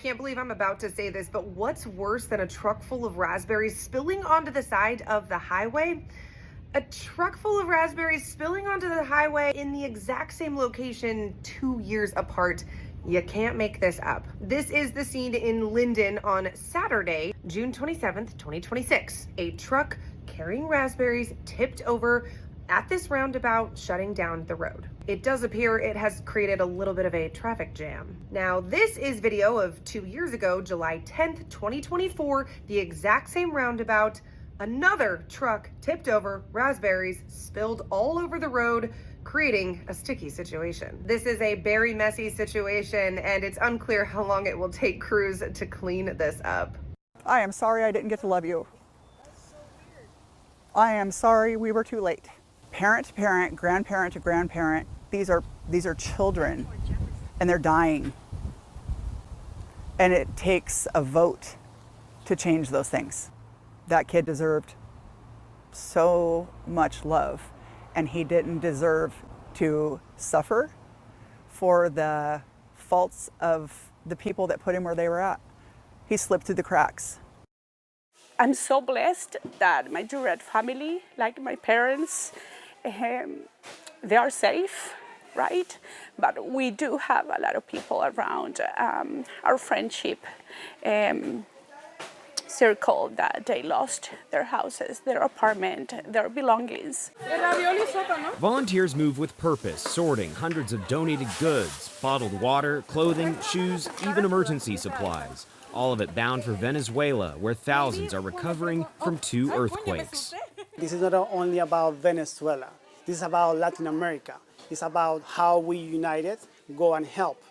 can't believe I'm about to say this, but what's worse than a truck full of raspberries spilling onto the side of the highway? A truck full of raspberries spilling onto the highway in the exact same location 2 years apart. You can't make this up. This is the scene in Linden on Saturday, June 27th, 2026. A truck carrying raspberries tipped over at this roundabout, shutting down the road. It does appear it has created a little bit of a traffic jam. Now, this is video of 2 years ago, July 10th, 2024, the exact same roundabout. Another truck tipped over, raspberries spilled all over the road, creating a sticky situation. This is a very messy situation, and it's unclear how long it will take crews to clean this up. I am sorry I didn't get to love you. I am sorry we were too late. Parent to parent, grandparent to grandparent, these are children, and they're dying. And it takes a vote to change those things. That kid deserved so much love, and he didn't deserve to suffer for the faults of the people that put him where they were at. He slipped through the cracks. I'm so blessed that my direct family, like my parents, they are safe, right? But we do have a lot of people around our friendship circle that they lost their houses, their apartment, their belongings. Volunteers move with purpose, sorting hundreds of donated goods, bottled water, clothing, shoes, even emergency supplies. All of it bound for Venezuela, where thousands are recovering from 2 earthquakes. This is not only about Venezuela. This is about Latin America. It's about how we united go and help.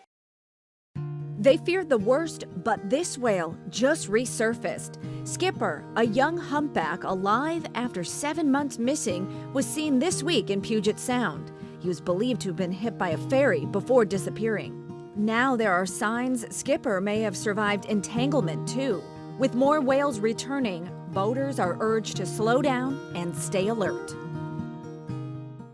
They feared the worst, but this whale just resurfaced. Skipper, a young humpback alive after 7 months missing, was seen this week in Puget Sound. He was believed to have been hit by a ferry before disappearing. Now there are signs Skipper may have survived entanglement too. With more whales returning, boaters are urged to slow down and stay alert.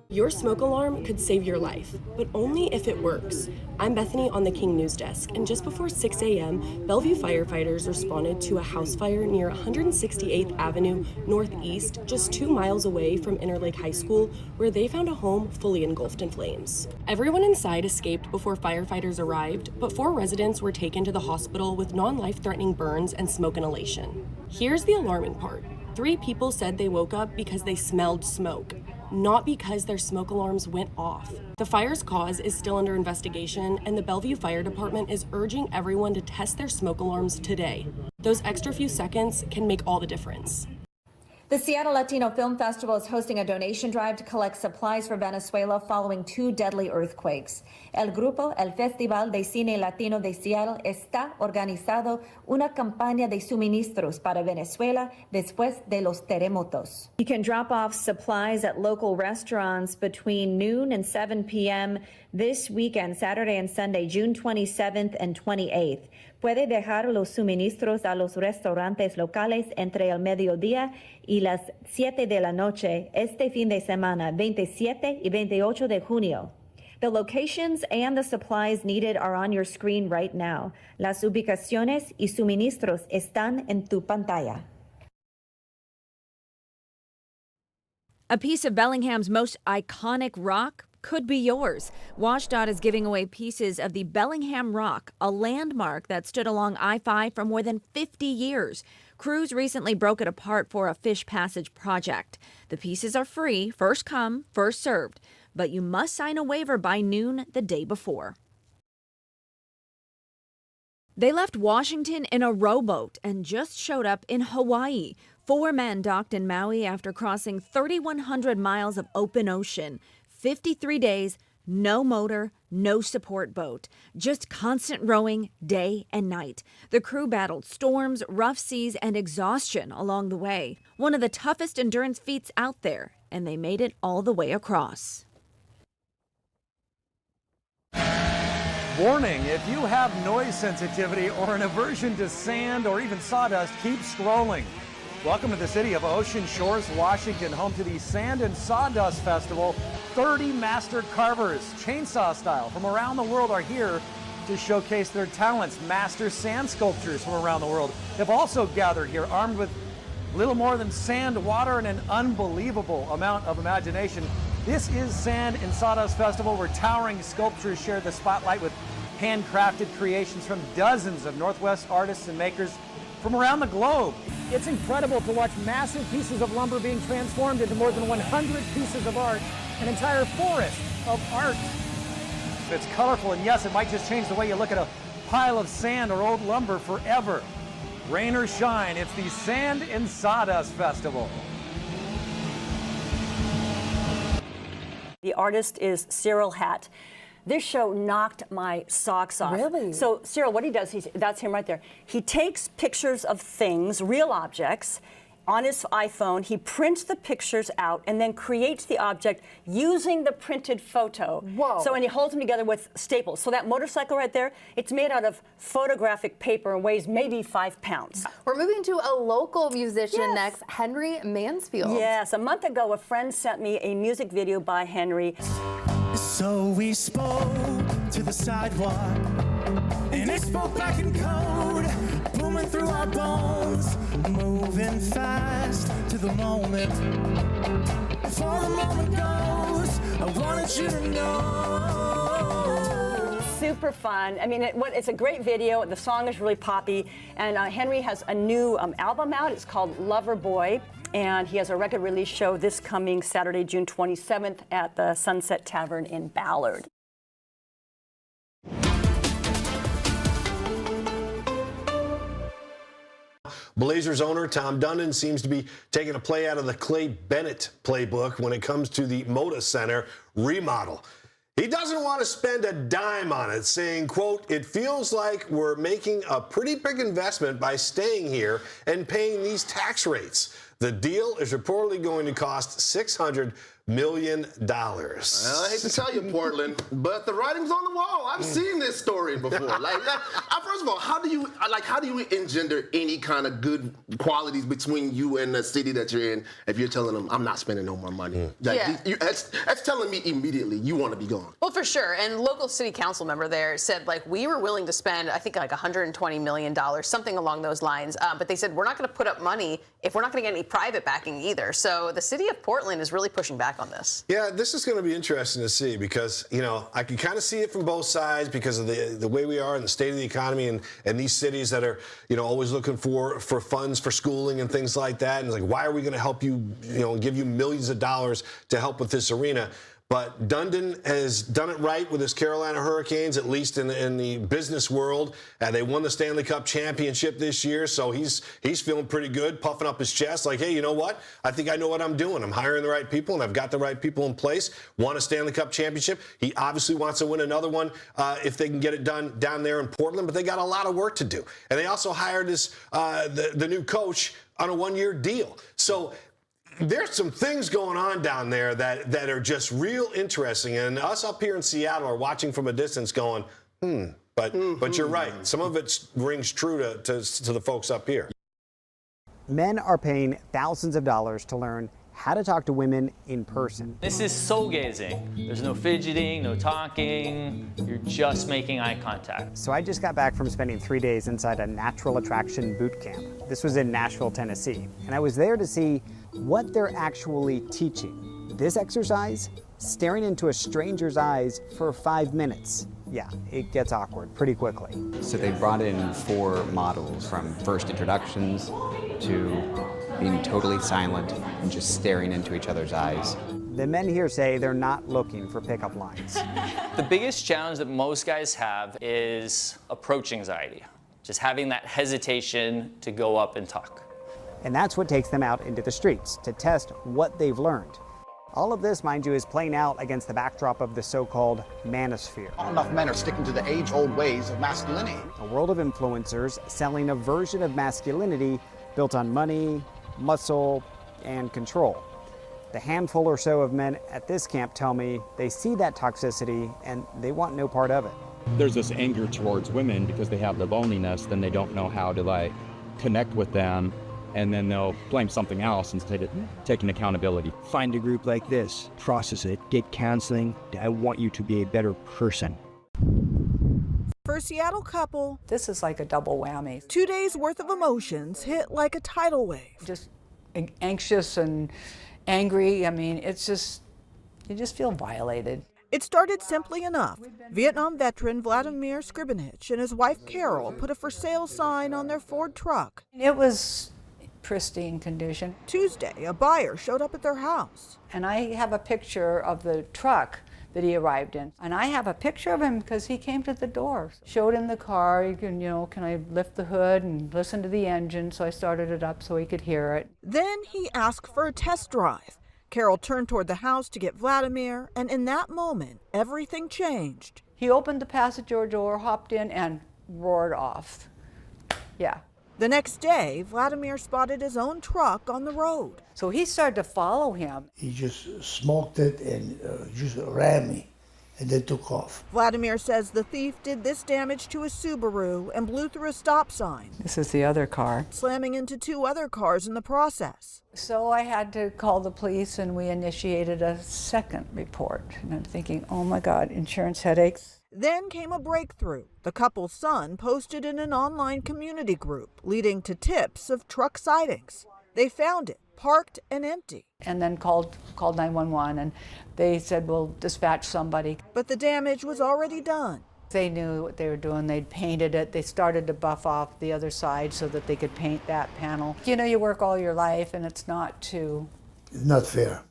Your smoke alarm could save your life, but only if it works. I'm Bethany on the King News Desk, and just before 6 a.m., Bellevue firefighters responded to a house fire near 168th Avenue Northeast, just 2 miles away from Interlake High School, where they found a home fully engulfed in flames. Everyone inside escaped before firefighters arrived, but 4 residents were taken to the hospital with non-life-threatening burns and smoke inhalation. Here's the alarming part. 3 people said they woke up because they smelled smoke, not because their smoke alarms went off. The fire's cause is still under investigation, and the Bellevue Fire Department is urging everyone to test their smoke alarms today. Those extra few seconds can make all the difference. The Seattle Latino Film Festival is hosting a donation drive to collect supplies for Venezuela following 2 deadly earthquakes. El grupo, el Festival de Cine Latino de Seattle, está organizando una campaña de suministros para Venezuela después de los terremotos. You can drop off supplies at local restaurants between noon and 7 p.m. this weekend, Saturday and Sunday, June 27th and 28th. Puede dejar los suministros a los restaurantes locales entre el mediodía y las 7 de la noche este fin de semana, 27 y 28 de junio. The locations and the supplies needed are on your screen right now. Las ubicaciones y suministros están en tu pantalla. A piece of Bellingham's most iconic rock could be yours. WashDOT is giving away pieces of the Bellingham Rock, a landmark that stood along I-5 for more than 50 years. Crews recently broke it apart for a fish passage project. The pieces are free, first come, first served, but you must sign a waiver by noon the day before. They left Washington in a rowboat and just showed up in Hawaii. 4 men docked in Maui after crossing 3,100 miles of open ocean. 53 days, no motor, no support boat, just constant rowing day and night. The crew battled storms, rough seas, and exhaustion along the way. One of the toughest endurance feats out there, and they made it all the way across. Warning, if you have noise sensitivity or an aversion to sand or even sawdust, keep scrolling. Welcome to the city of Ocean Shores, Washington, home to the Sand and Sawdust Festival. 30 master carvers, chainsaw style, from around the world are here to showcase their talents. Master sand sculptors from around the world have also gathered here, armed with little more than sand, water, and an unbelievable amount of imagination. This is Sand and Sawdust Festival, where towering sculptures share the spotlight with handcrafted creations from dozens of Northwest artists and makers from around the globe. It's incredible to watch massive pieces of lumber being transformed into more than 100 pieces of art, an entire forest of art. It's colorful, and yes, it might just change the way you look at a pile of sand or old lumber forever. Rain or shine, it's the Sand and Sawdust Festival. The artist is Cyril Hatt. This show knocked my socks off. Really? So Cyril, what he does, that's him right there. He takes pictures of things, real objects, on his iPhone. He prints the pictures out and then creates the object using the printed photo. Whoa. So, and he holds them together with staples. So that motorcycle right there, it's made out of photographic paper and weighs maybe 5 pounds. We're moving to a local musician Yes. next, Henry Mansfield. Yes, a month ago, a friend sent me a music video by Henry. So we spoke to the sidewalk, and it spoke back in code, booming through our bones, moving fast to the moment. Before the moment goes, I wanted you to know. Super fun. I mean, it's a great video. The song is really poppy, and Henry has a new album out. It's called Lover Boy. And he has a record release show this coming Saturday, June 27th at the Sunset Tavern in Ballard. Blazers owner Tom Dundon seems to be taking a play out of the Clay Bennett playbook when it comes to the Moda Center remodel. He doesn't want to spend a dime on it, saying, quote, "It feels like we're making a pretty big investment by staying here and paying these tax rates. The deal is reportedly going to cost $600 million. I hate to tell you, Portland, but the writing's on the wall. I've seen this story before. First of all, how do you engender any kind of good qualities between you and the city that you're in if you're telling them I'm not spending no more money? That's telling me immediately you want to be gone. Well, for sure. And local city council member there said we were willing to spend I think $120 million, something along those lines. But they said we're not going to put up money if we're not going to get any private backing either. So the city of Portland is really pushing back on this. Yeah, this is going to be interesting to see because, I can kind of see it from both sides because of the way we are and the state of the economy and these cities that are, always looking for funds for schooling and things like that. And it's like, why are we going to help you, give you millions of dollars to help with this arena? But Dundon has done it right with his Carolina Hurricanes, at least in the business world. They won the Stanley Cup championship this year, so he's feeling pretty good, puffing up his chest like, hey, you know what? I think I know what I'm doing. I'm hiring the right people, and I've got the right people in place. Won a Stanley Cup championship. He obviously wants to win another one if they can get it done down there in Portland, but they got a lot of work to do. And they also hired the new coach on a one-year deal. So there's some things going on down there that are just real interesting, and us up here in Seattle are watching from a distance going, but you're right. Some of it rings true to the folks up here. Men are paying thousands of dollars to learn how to talk to women in person. This is soul gazing. There's no fidgeting, no talking. You're just making eye contact. So I just got back from spending 3 days inside a natural attraction boot camp. This was in Nashville, Tennessee, and I was there to see what they're actually teaching. This exercise, staring into a stranger's eyes for 5 minutes. Yeah, it gets awkward pretty quickly. So they brought in 4 models, from first introductions to being totally silent and just staring into each other's eyes. The men here say they're not looking for pickup lines. The biggest challenge that most guys have is approach anxiety. Just having that hesitation to go up and talk. And that's what takes them out into the streets to test what they've learned. All of this, mind you, is playing out against the backdrop of the so-called manosphere. Not enough men are sticking to the age-old ways of masculinity. A world of influencers selling a version of masculinity built on money, muscle, and control. The handful or so of men at this camp tell me they see that toxicity and they want no part of it. There's this anger towards women because they have the loneliness, then they don't know how to connect with them, and then they'll blame something else instead of taking accountability. Find a group like this, process it, get counseling. I want you to be a better person. For a Seattle couple, this is like a double whammy. 2 days worth of emotions hit like a tidal wave. Just anxious and angry. I mean, it's just, you just feel violated. It started simply enough. Vietnam veteran Vladimir Skribanich and his wife Carol put a for sale sign on their Ford truck. It was pristine condition. Tuesday, a buyer showed up at their house. And I have a picture of the truck that he arrived in. And I have a picture of him because he came to the door. Showed him the car, can I lift the hood and listen to the engine? So I started it up so he could hear it. Then he asked for a test drive. Carol turned toward the house to get Vladimir, and in that moment, everything changed. He opened the passenger door, hopped in, and roared off. Yeah. The next day, Vladimir spotted his own truck on the road. So he started to follow him. He just smoked it and just ran me, and then took off. Vladimir says the thief did this damage to a Subaru and blew through a stop sign. This is the other car. Slamming into 2 other cars in the process. So I had to call the police, and we initiated a second report. And I'm thinking, oh my God, insurance headaches. Then came a breakthrough. The couple's son posted in an online community group, leading to tips of truck sightings. They found it, parked and empty. And then called 911, and they said, we'll dispatch somebody. But the damage was already done. They knew what they were doing. They'd painted it. They started to buff off the other side so that they could paint that panel. You know, you work all your life, and it's not too... It's not fair.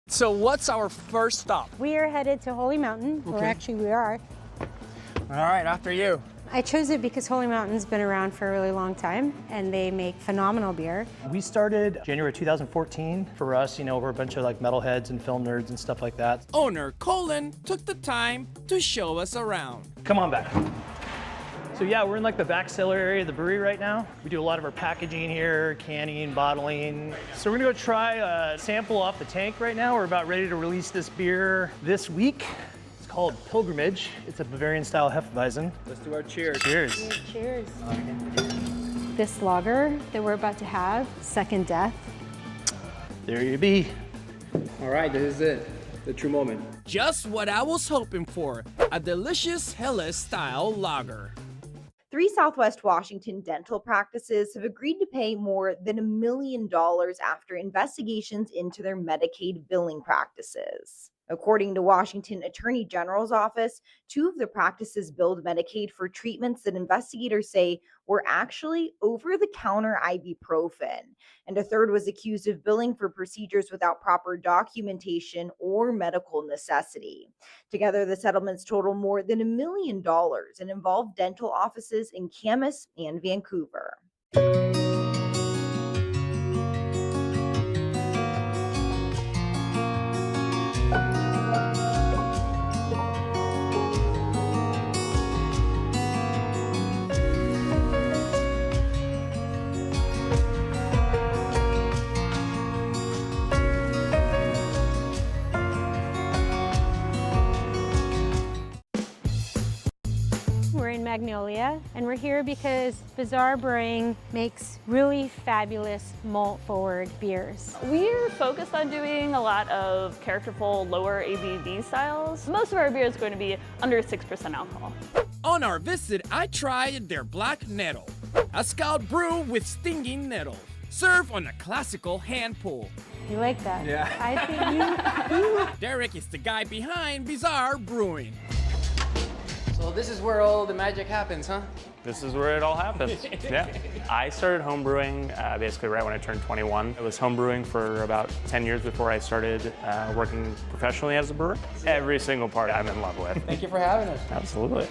So what's our first stop? We are headed to Holy Mountain, or actually we are. All right, after you. I chose it because Holy Mountain's been around for a really long time, and they make phenomenal beer. We started January 2014. For us, we're a bunch of metalheads and film nerds and stuff like that. Owner Colin took the time to show us around. Come on back. So yeah, we're in the back cellar area of the brewery right now. We do a lot of our packaging here, canning, bottling. So we're gonna go try a sample off the tank right now. We're about ready to release this beer this week. It's called Pilgrimage. It's a Bavarian style Hefeweizen. Let's do our cheers. Cheers. Cheers. This lager that we're about to have, Second Death. There you be. All right, this is it. The true moment. Just what I was hoping for, a delicious Helles style lager. 3 Southwest Washington dental practices have agreed to pay more than $1 million after investigations into their Medicaid billing practices. According to Washington Attorney General's office, 2 of the practices billed Medicaid for treatments that investigators say were actually over-the-counter ibuprofen, and a third was accused of billing for procedures without proper documentation or medical necessity. Together, the settlements total more than $1 million and involve dental offices in Camas and Vancouver. We're in Magnolia, and we're here because Bazaar Brewing makes really fabulous malt-forward beers. We're focused on doing a lot of characterful, lower ABV styles. Most of our beer is going to be under 6% alcohol. On our visit, I tried their Black Nettle, a scout brew with stinging nettle, served on a classical hand pull. You like that? Yeah. I think Derek is the guy behind Bazaar Brewing. So this is where all the magic happens, huh? This is where it all happens. Yeah. I started homebrewing basically right when I turned 21. I was homebrewing for about 10 years before I started working professionally as a brewer. Every single part I'm in love with. Thank you for having us. Absolutely.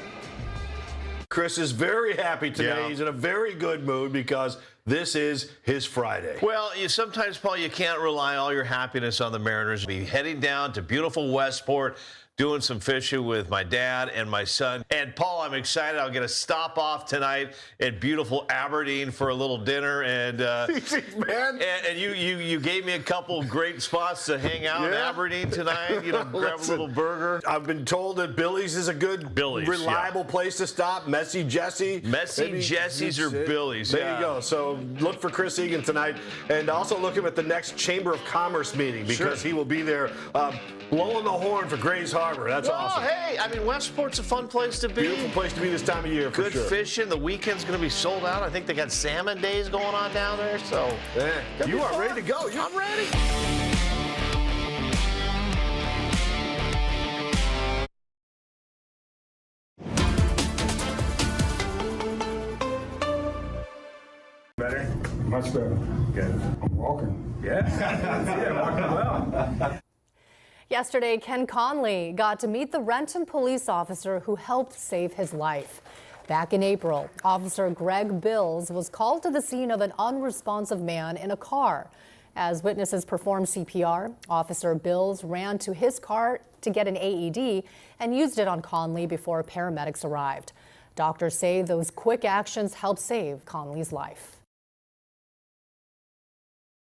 Chris is very happy today. Yeah. He's in a very good mood because this is his Friday. Well, sometimes, Paul, you can't rely all your happiness on the Mariners. Be heading down to beautiful Westport, doing some fishing with my dad and my son. And Paul, I'm excited. I'll get a stop off tonight in beautiful Aberdeen for a little dinner. And man, and you gave me a couple of great spots to hang out in Aberdeen tonight. Grab a little burger. I've been told that Billy's is a good, reliable place to stop. Messy Jesse. Jesse's or Billy's. There you go. So look for Chris Egan tonight, and also look him at the next Chamber of Commerce meeting because he will be there blowing the horn for Gray's Hall Harbor. That's awesome. Hey, I mean, Westport's a fun place to be. Beautiful place to be this time of year, for Good sure. fishing. The weekend's going to be sold out. I think they got salmon days going on down there. So you are ready to go. I'm ready. Better? Much better. Good. I'm walking. Yeah. Yeah, walking well. Yesterday, Ken Conley got to meet the Renton police officer who helped save his life. Back in April, Officer Greg Bills was called to the scene of an unresponsive man in a car. As witnesses performed CPR, Officer Bills ran to his car to get an AED and used it on Conley before paramedics arrived. Doctors say those quick actions helped save Conley's life.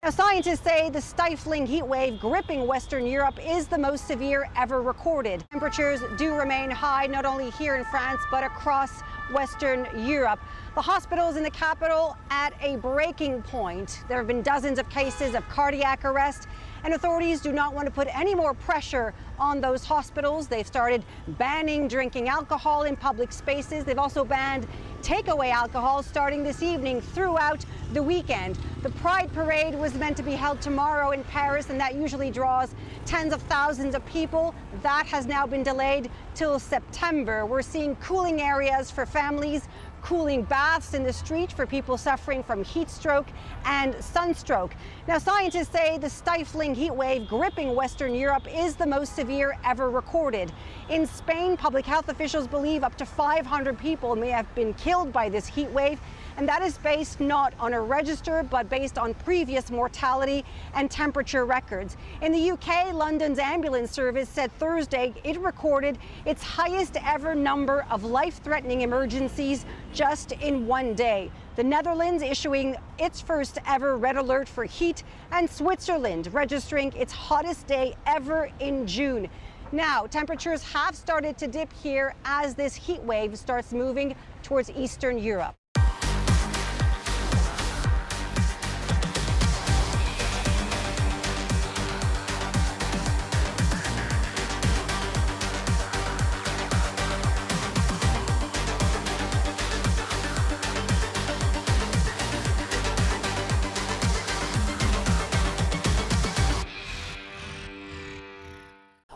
Now, scientists say the stifling heat wave gripping Western Europe is the most severe ever recorded. Temperatures do remain high, not only here in France, but across Western Europe. The hospitals in the capital at a breaking point. There have been dozens of cases of cardiac arrest, and authorities do not want to put any more pressure on those hospitals. They've started banning drinking alcohol in public spaces. They've also banned takeaway alcohol starting this evening throughout the weekend. The Pride Parade was meant to be held tomorrow in Paris, and that usually draws tens of thousands of people. That has now been delayed till September. We're seeing cooling areas for families, cooling baths in the street for people suffering from heat stroke and sunstroke. Now, scientists say the stifling heat wave gripping Western Europe is the most severe ever recorded. In Spain, public health officials believe up to 500 people may have been killed by this heat wave, and that is based not on a register, but based on previous mortality and temperature records. In the UK, London's ambulance service said Thursday it recorded its highest ever number of life-threatening emergencies just in one day. The Netherlands issuing its first ever red alert for heat, and Switzerland registering its hottest day ever in June. Now, temperatures have started to dip here as this heat wave starts moving towards Eastern Europe.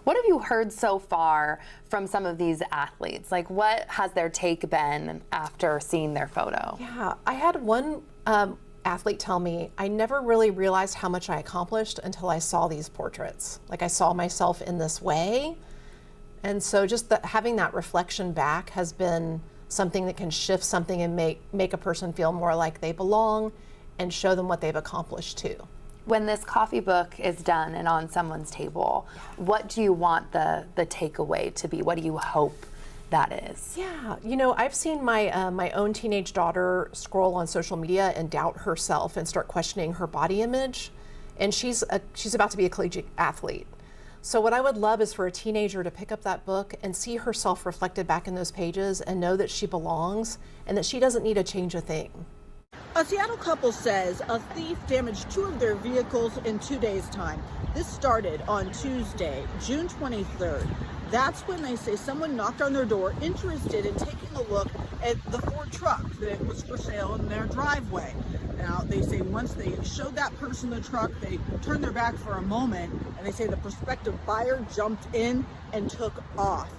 What have you heard so far from some of these athletes? Like, what has their take been after seeing their photo? Yeah, I had one athlete tell me, I never really realized how much I accomplished until I saw these portraits. Like, I saw myself in this way. And so just having that reflection back has been something that can shift something and make a person feel more like they belong and show them what they've accomplished too. When this coffee book is done and on someone's table, what do you want the takeaway to be? What do you hope that is? Yeah, you know, I've seen my my own teenage daughter scroll on social media and doubt herself and start questioning her body image, and she's about to be a collegiate athlete. So what I would love is for a teenager to pick up that book and see herself reflected back in those pages and know that she belongs and that she doesn't need to change a thing. A Seattle couple says a thief damaged 2 of their vehicles in 2 days' time. This started on Tuesday, June 23rd. That's when they say someone knocked on their door interested in taking a look at the Ford truck that was for sale in their driveway. Now, they say once they showed that person the truck, they turned their back for a moment, and they say the prospective buyer jumped in and took off.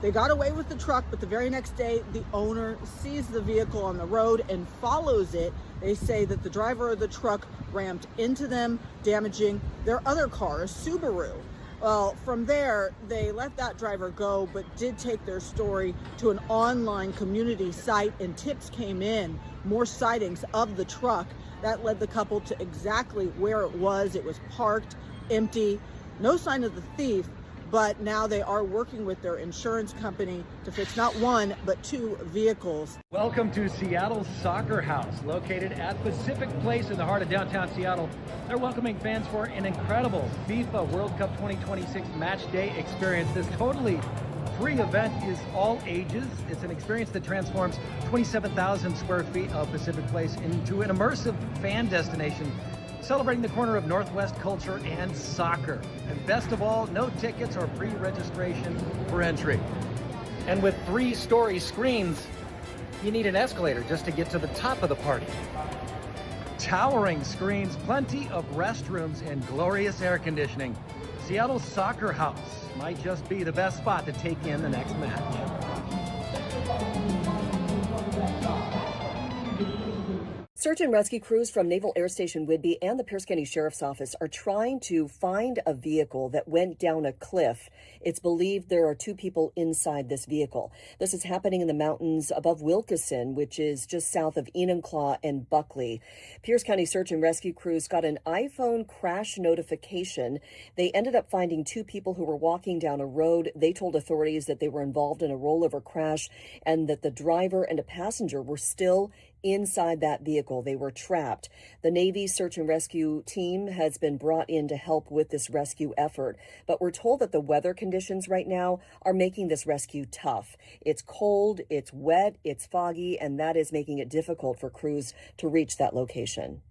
They got away with the truck, but the very next day, the owner sees the vehicle on the road and follows it. They say that the driver of the truck rammed into them, damaging their other car, a Subaru. Well, from there, they let that driver go, but did take their story to an online community site, and tips came in, more sightings of the truck. That led the couple to exactly where it was. It was parked, empty, no sign of the thief. But now they are working with their insurance company to fix not 1, but 2 vehicles. Welcome to Seattle's Soccer House, located at Pacific Place in the heart of downtown Seattle. They're welcoming fans for an incredible FIFA World Cup 2026 match day experience. This totally free event is all ages. It's an experience that transforms 27,000 square feet of Pacific Place into an immersive fan destination. celebrating the corner of Northwest culture and soccer. And best of all, no tickets or pre-registration for entry. And with 3-story screens, you need an escalator just to get to the top of the party. Towering screens, plenty of restrooms, and glorious air conditioning. Seattle's Soccer House might just be the best spot to take in the next match. Search and rescue crews from Naval Air Station Whidbey and the Pierce County Sheriff's Office are trying to find a vehicle that went down a cliff. It's believed there are 2 people inside this vehicle. This is happening in the mountains above Wilkeson, which is just south of Enumclaw and Buckley. Pierce County Search and Rescue crews got an iPhone crash notification. They ended up finding 2 people who were walking down a road. They told authorities that they were involved in a rollover crash and that the driver and a passenger were still inside that vehicle. They were trapped. The Navy search and rescue team has been brought in to help with this rescue effort, but we're told that the weather conditions right now are making this rescue tough. It's cold, it's wet, it's foggy, and that is making it difficult for crews to reach that location.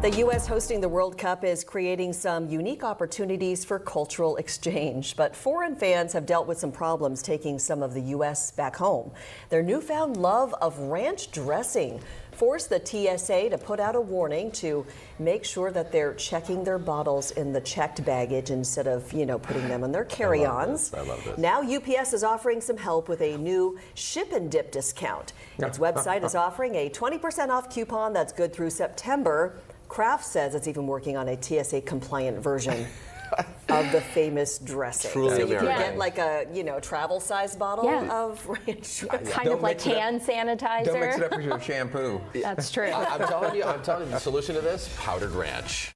The U.S. hosting the World Cup is creating some unique opportunities for cultural exchange, but foreign fans have dealt with some problems taking some of the U.S. back home. Their newfound love of ranch dressing forced the TSA to put out a warning to make sure that they're checking their bottles in the checked baggage instead of, putting them in their carry-ons. I love this. Now UPS is offering some help with a new ship and dip discount. Its website is offering a 20% off coupon that's good through September. Kraft says it's even working on a TSA compliant version of the famous dressing. Truly so you can American. get like a travel size bottle of ranch dressing. Kind of like hand sanitizer. Don't mix it up with your shampoo. That's true. I'm telling you, the solution to this, powdered ranch.